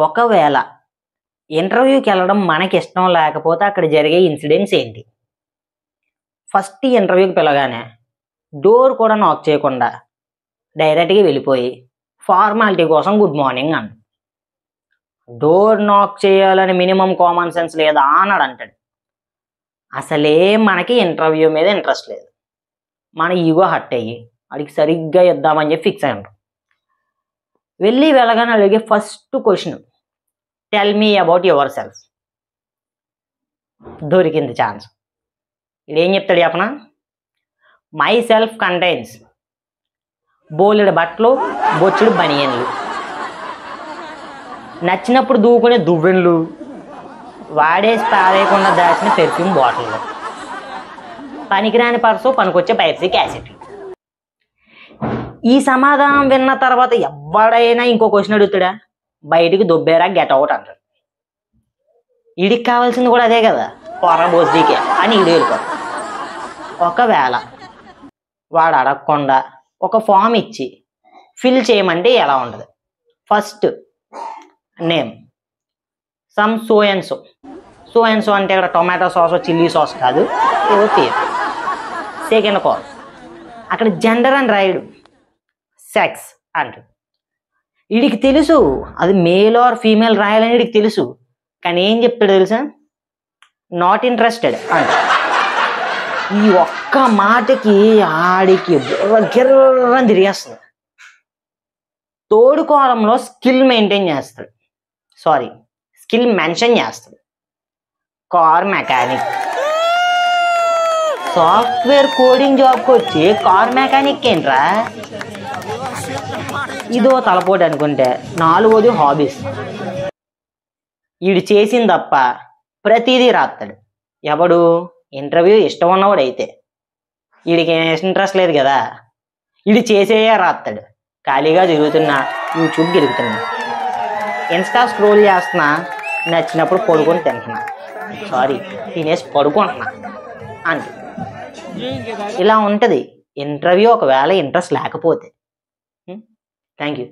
ఒకవేళ ఇంటర్వ్యూకి వెళ్ళడం మనకి ఇష్టం లేకపోతే అక్కడ జరిగే ఇన్సిడెంట్స్ ఏంటి? ఫస్ట్ ఇంటర్వ్యూకి పిలగానే డోర్ కూడా నాక్ చేయకుండా డైరెక్ట్గా వెళ్ళిపోయి ఫార్మాలిటీ కోసం గుడ్ మార్నింగ్ అంట. డోర్ నాక్ చేయాలని మినిమం కామన్ సెన్స్ లేదా అన్నాడు అంటాడు. అసలే మనకి ఇంటర్వ్యూ మీద ఇంట్రెస్ట్ లేదు, మన ఈగో హట్ అయ్యి వాడికి సరిగ్గా ఇద్దామని చెప్పి ఫిక్స్ అయ్యారు. వెళ్ళగానే అడిగే first question, tell me about your self. దొరికింది ఛాన్స్. ఇదేం చెప్తాడు చెప్పనా? మై సెల్ఫ్ కంటైన్స్ బోలెడు బట్టలు, బొచ్చుడు బనియన్లు, నచ్చినప్పుడు దూకునే దువ్వెన్లు, వాడేసి పారేయకుండా దాచిన పెర్ఫ్యూమ్ బాటిల్లు, పనికిరాని పర్సు, పనికొచ్చే పైర్సీ క్యాసెట్లు. ఈ సమాధానం విన్న తర్వాత ఎవడైనా ఇంకో క్వశ్చన్ అడుగుతాడా? బయటికి దొబ్బేరా, గెట్ అవుట్ అంటాడు. వీడికి కావాల్సింది కూడా అదే కదా, పొర బోస్డీకే అని ఈడు వెళ్ళిపోతాడు. ఒకవేళ వాడు అడగకుండా ఒక ఫామ్ ఇచ్చి ఫిల్ చేయమంటే ఎలా ఉంటుంది? First name, some so and so. So and so అంటే ఇక్కడ టొమాటో సాస్, చిల్లీ సాస్ కాదు, ఏదో పేరు. సెకండ్ కాల్, అక్కడ జెండర్ అని రాయడు, సెక్స్ అంటాడు. వీడికి తెలుసు అది మేల్ ఆర్ ఫీమేల్ రాయాలని వీడికి తెలుసు, కానీ ఏం చెప్తాడు తెలుసా? నాట్ ఇంట్రెస్టెడ్ అంట. ఈ ఒక్క మాటకి ఆడికి గిర్రని తిరిగేస్తుంది. తోడు కాలంలో స్కిల్ మెయింటైన్ చేస్తాడు, సారీ స్కిల్ మెన్షన్ చేస్తాడు. Car mechanic. సాఫ్ట్వేర్ కోడింగ్ జాబ్కి వచ్చి కార్ మెకానిక్ ఏంట్రా? ఇదో తలపోటు అనుకుంటే నాలుగోది హాబీస్. వీడు చేసింది తప్ప ప్రతిదీ రాస్తాడు. ఎవడు? ఇంటర్వ్యూ ఇష్టం ఉన్నవాడు అయితే. వీడికి ఇంట్రెస్ట్ లేదు కదా, వీడు చేసేయే రాస్తాడు. ఖాళీగా తిరుగుతున్నా, యూట్యూబ్ తిరుగుతున్నా, ఇన్స్టా స్క్రోల్ చేస్తున్నా, నచ్చినప్పుడు పడుకొని తింటున్నా, సారీ తినేసి పడుకుంటున్నా అంటే. ఇలా ఉంటుంది ఇంటర్వ్యూ ఒకవేళ ఇంట్రెస్ట్ లేకపోతే. Thank you.